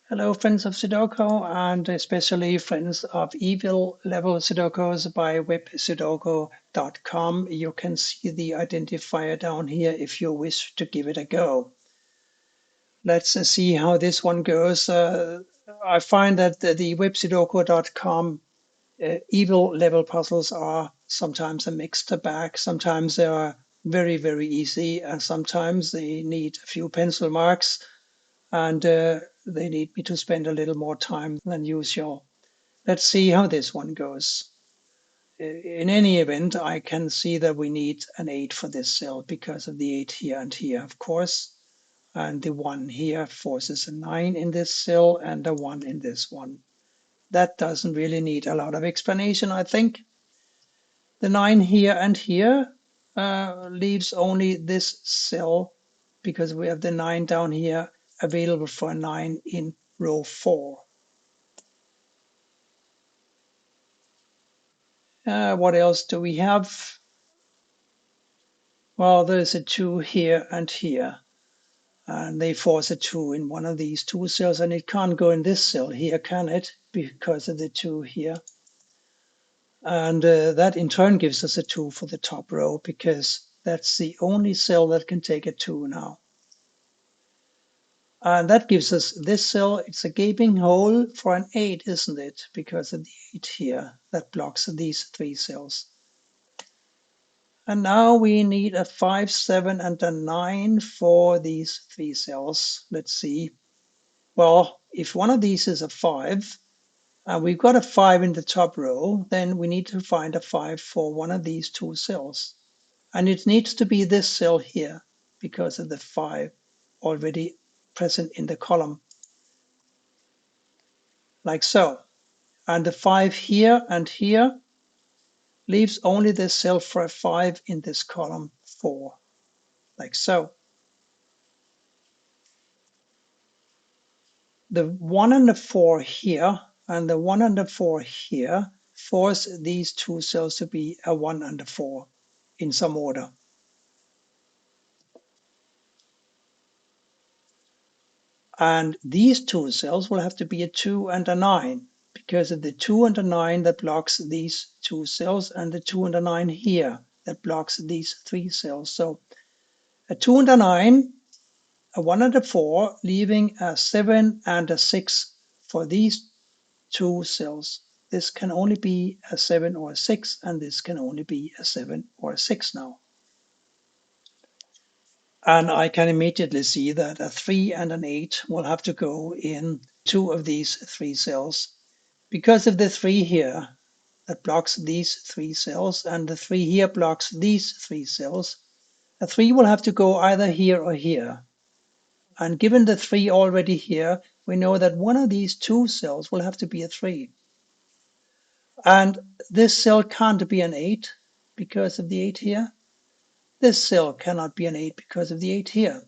Hello, friends of Sudoku, and especially friends of evil level Sudokus by websudoku.com. You can see the identifier down here if you wish to give it a go. Let's see how this one goes. I find that the websudoku.com evil level puzzles are sometimes a mixed bag. Sometimes they are very, very easy, and sometimes they need a few pencil marks and they need me to spend a little more time than usual. Let's see how this one goes. In any event, I can see that we need an 8 for this cell because of the 8 here and here, of course. And the 1 here forces a 9 in this cell and a 1 in this one. That doesn't really need a lot of explanation, I think. The 9 here and here leaves only this cell because we have the 9 down here available for a 9 in row 4. What else do we have? Well, there's a 2 here and here, and they force a 2 in one of these two cells, and it can't go in this cell here, can it? Because of the 2 here. And that in turn gives us a 2 for the top row, because that's the only cell that can take a 2 now. And that gives us this cell. It's a gaping hole for an 8, isn't it? Because of the 8 here that blocks these 3 cells. And now we need a 5, 7, and a 9 for these 3 cells. Let's see. Well, if one of these is a 5, and we've got a 5 in the top row, then we need to find a 5 for one of these 2 cells. And it needs to be this cell here because of the 5 already present in the column, like so. And the 5 here and here leaves only this cell for a 5 in this column 4, like so. The 1 and the 4 here and the 1 and the 4 here force these 2 cells to be a 1 and a 4 in some order. And these 2 cells will have to be a 2 and a 9 because of the 2 and a 9 that blocks these 2 cells and the 2 and a 9 here that blocks these 3 cells. So a 2 and a 9, a 1 and a 4, leaving a 7 and a 6 for these 2 cells. This can only be a 7 or a 6, and this can only be a 7 or a 6 now. And I can immediately see that a 3 and an 8 will have to go in 2 of these 3 cells. Because of the 3 here that blocks these 3 cells, and the 3 here blocks these 3 cells, a 3 will have to go either here or here. And given the 3 already here, we know that one of these 2 cells will have to be a 3. And this cell can't be an 8 because of the 8 here. This cell cannot be an 8 because of the 8 here.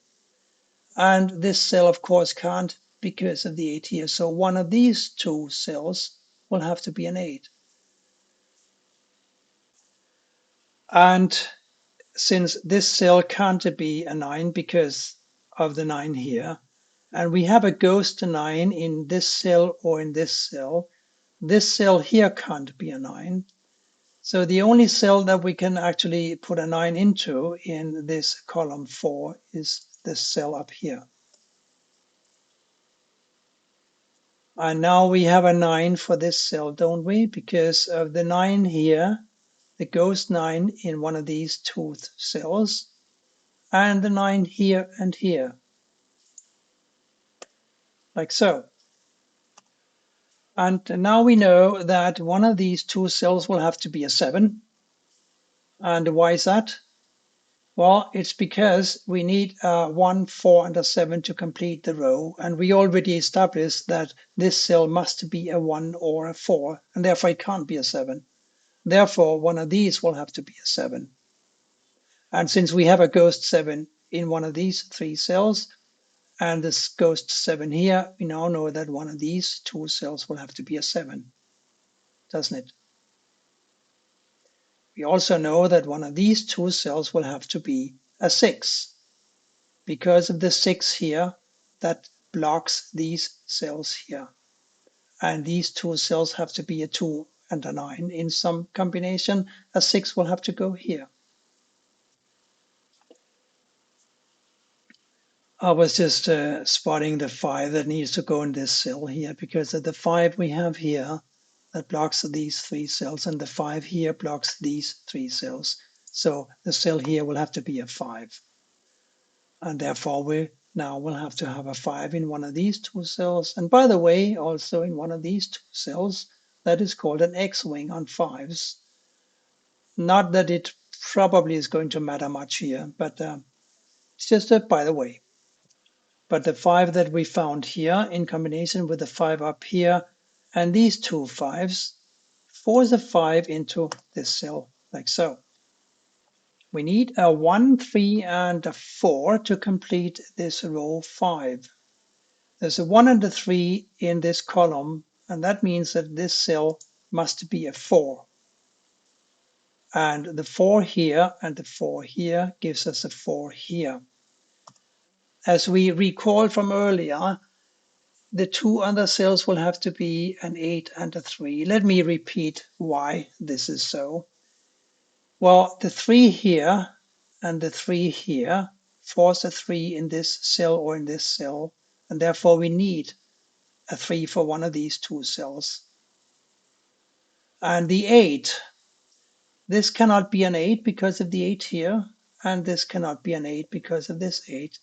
And this cell, of course, can't because of the 8 here. So one of these 2 cells will have to be an 8. And since this cell can't be a 9 because of the 9 here, and we have a ghost 9 in this cell or in this cell here can't be a 9. So the only cell that we can actually put a 9 into in this column 4 is this cell up here. And now we have a 9 for this cell, don't we? Because of the 9 here, the ghost 9 in one of these 2 cells, and the 9 here and here, like so. And now we know that one of these 2 cells will have to be a 7. And why is that? Well, it's because we need a 1, 4, and a 7 to complete the row. And we already established that this cell must be a 1 or a 4, and therefore it can't be a 7. Therefore, one of these will have to be a 7. And since we have a ghost 7 in one of these 3 cells, and this ghost 7 here, we now know that one of these 2 cells will have to be a 7, doesn't it? We also know that one of these 2 cells will have to be a 6 because of the 6 here that blocks these cells here. And these two cells have to be a 2 and a 9. In some combination, a 6 will have to go here. I was just spotting the 5 that needs to go in this cell here, because of the 5 we have here that blocks these 3 cells, and the 5 here blocks these 3 cells. So the cell here will have to be a 5. And therefore we now will have to have a 5 in one of these 2 cells. And by the way, also in one of these 2 cells, that is called an X-wing on 5s. Not that it probably is going to matter much here, but it's just a by the way. But the 5 that we found here in combination with the 5 up here and these 2 5s force a 5 into this cell like so. We need a 1, 3, and a 4 to complete this row 5. There's a 1 and a 3 in this column, and that means that this cell must be a 4. And the 4 here and the 4 here gives us a 4 here. As we recall from earlier, the 2 other cells will have to be an 8 and a 3. Let me repeat why this is so. Well, the 3 here and the 3 here force a 3 in this cell or in this cell, and therefore we need a 3 for one of these 2 cells. And the 8, this cannot be an 8 because of the 8 here, and this cannot be an 8 because of this 8.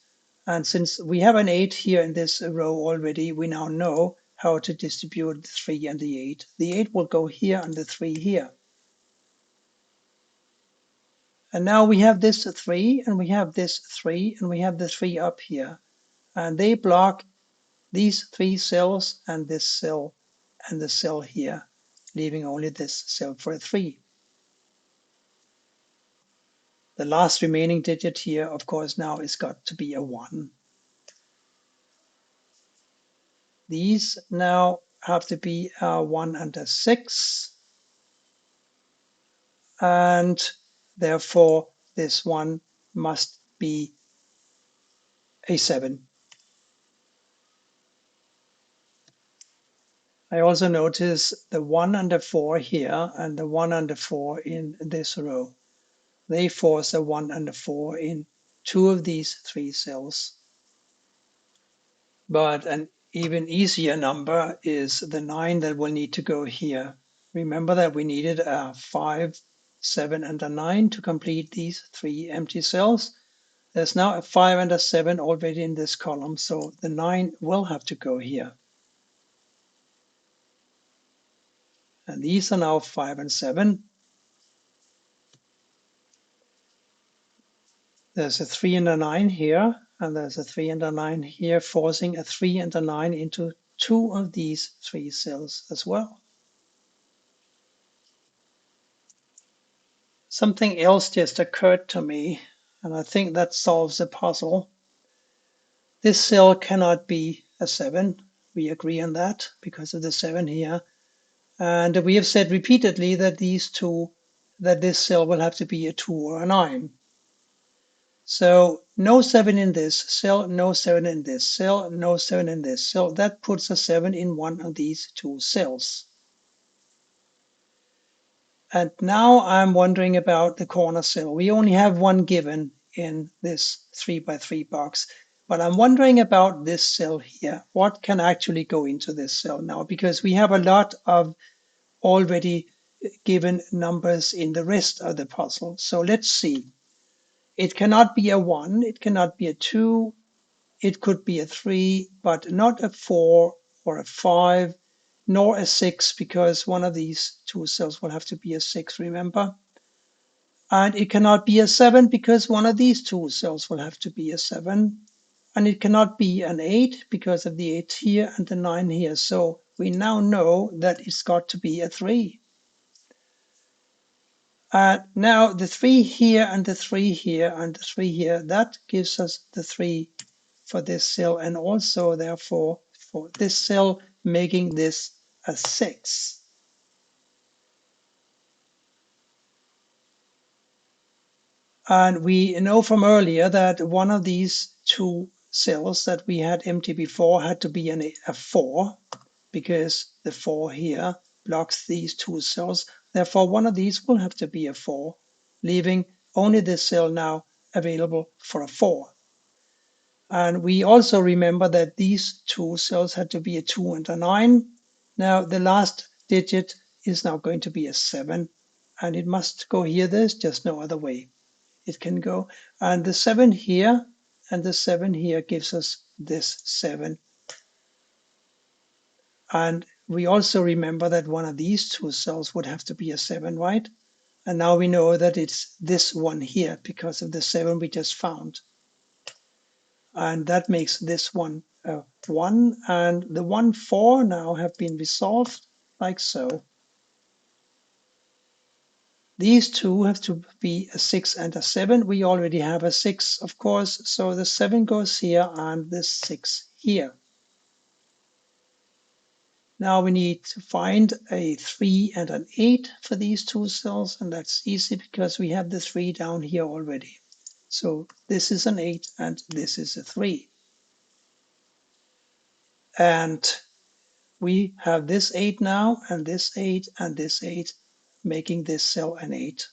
And since we have an 8 here in this row already, we now know how to distribute the 3 and the 8. The 8 will go here and the 3 here. And now we have this 3, and we have this 3, and we have the 3 up here. And they block these 3 cells and this cell and the cell here, leaving only this cell for a 3. The last remaining digit here, of course, now is got to be a 1. These now have to be a 1 and a 6. And therefore, this one must be a 7. I also notice the 1 and the 4 here and the 1 and the 4 in this row. They force a 1 and a 4 in 2 of these 3 cells. But an even easier number is the 9 that will need to go here. Remember that we needed a 5, 7, and a 9 to complete these 3 empty cells. There's now a 5 and a 7 already in this column, so the 9 will have to go here. And these are now 5 and 7. There's a 3 and a 9 here, and there's a 3 and a 9 here, forcing a 3 and a 9 into 2 of these 3 cells as well. Something else just occurred to me, and I think that solves the puzzle. This cell cannot be a 7. We agree on that because of the 7 here. And we have said repeatedly that that this cell will have to be a 2 or a 9. So no 7 in this cell, no 7 in this cell, no 7 in this cell. That puts a 7 in one of these 2 cells. And now I'm wondering about the corner cell. We only have one given in this 3 by 3 box, but I'm wondering about this cell here. What can actually go into this cell now? Because we have a lot of already given numbers in the rest of the puzzle. So let's see. It cannot be a 1, it cannot be a 2, it could be a 3, but not a 4 or a 5, nor a 6, because one of these 2 cells will have to be a 6, remember? And it cannot be a 7 because one of these 2 cells will have to be a 7. And it cannot be an 8 because of the 8 here and the 9 here. So we now know that it's got to be a 3. Now the 3 here and the 3 here and the 3 here, that gives us the 3 for this cell, and also therefore for this cell, making this a 6. And we know from earlier that one of these 2 cells that we had empty before had to be a 4 because the 4 here blocks these two cells. Therefore, one of these will have to be a 4, leaving only this cell now available for a 4. And we also remember that these two cells had to be a 2 and a 9. Now the last digit is now going to be a 7, and it must go here. There's just no other way it can go. And the 7 here and the 7 here gives us this 7. And we also remember that one of these two cells would have to be a 7, right? And now we know that it's this one here because of the 7 we just found. And that makes this one a 1. And the 1, 4 now have been resolved like so. These two have to be a 6 and a 7. We already have a 6, of course, so the 7 goes here and the 6 here. Now we need to find a 3 and an 8 for these two cells, and that's easy because we have the 3 down here already. So this is an 8 and this is a 3. And we have this 8 now, and this 8 and this 8, making this cell an 8.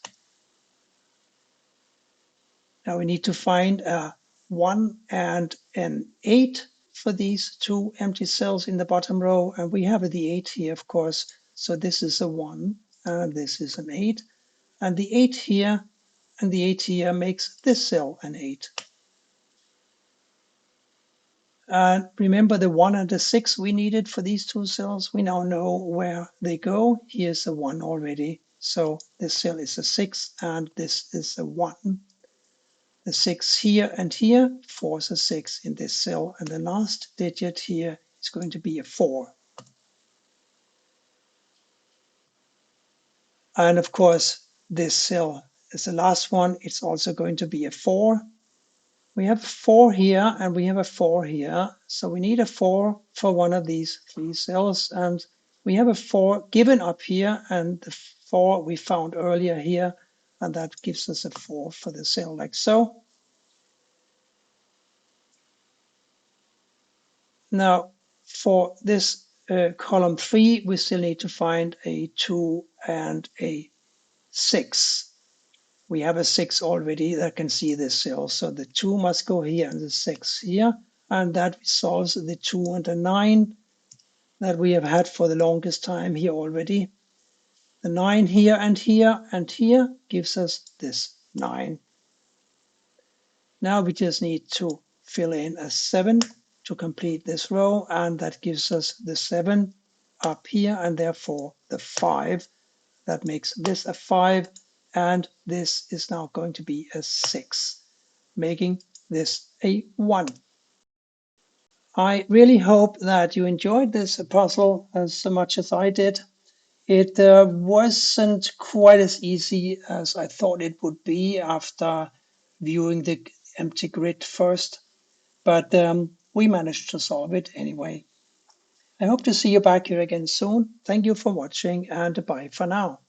Now we need to find a 1 and an 8 for these two empty cells in the bottom row, and we have the 8 here, of course. So this is a 1 and this is an 8, and the 8 here and the 8 here makes this cell an 8. And remember the 1 and the 6 we needed for these two cells. We now know where they go. Here's a 1 already. So this cell is a 6 and this is a 1. The 6 here and here force a 6 in this cell. And the last digit here is going to be a 4. And of course, this cell is the last one. It's also going to be a 4. We have 4 here and we have a 4 here. So we need a 4 for one of these three cells. And we have a 4 given up here and the 4 we found earlier here. And that gives us a 4 for the cell like so. Now for this column 3, we still need to find a 2 and a 6. We have a 6 already that can see this cell. So the 2 must go here and the 6 here. And that resolves the 2 and the 9 that we have had for the longest time here already. The 9 here and here and here gives us this 9. Now we just need to fill in a 7 to complete this row, and that gives us the 7 up here and therefore the 5. That makes this a 5, and this is now going to be a 6, making this a 1. I really hope that you enjoyed this puzzle as much as I did. It wasn't quite as easy as I thought it would be after viewing the empty grid first, but we managed to solve it anyway. I hope to see you back here again soon. Thank you for watching, and bye for now.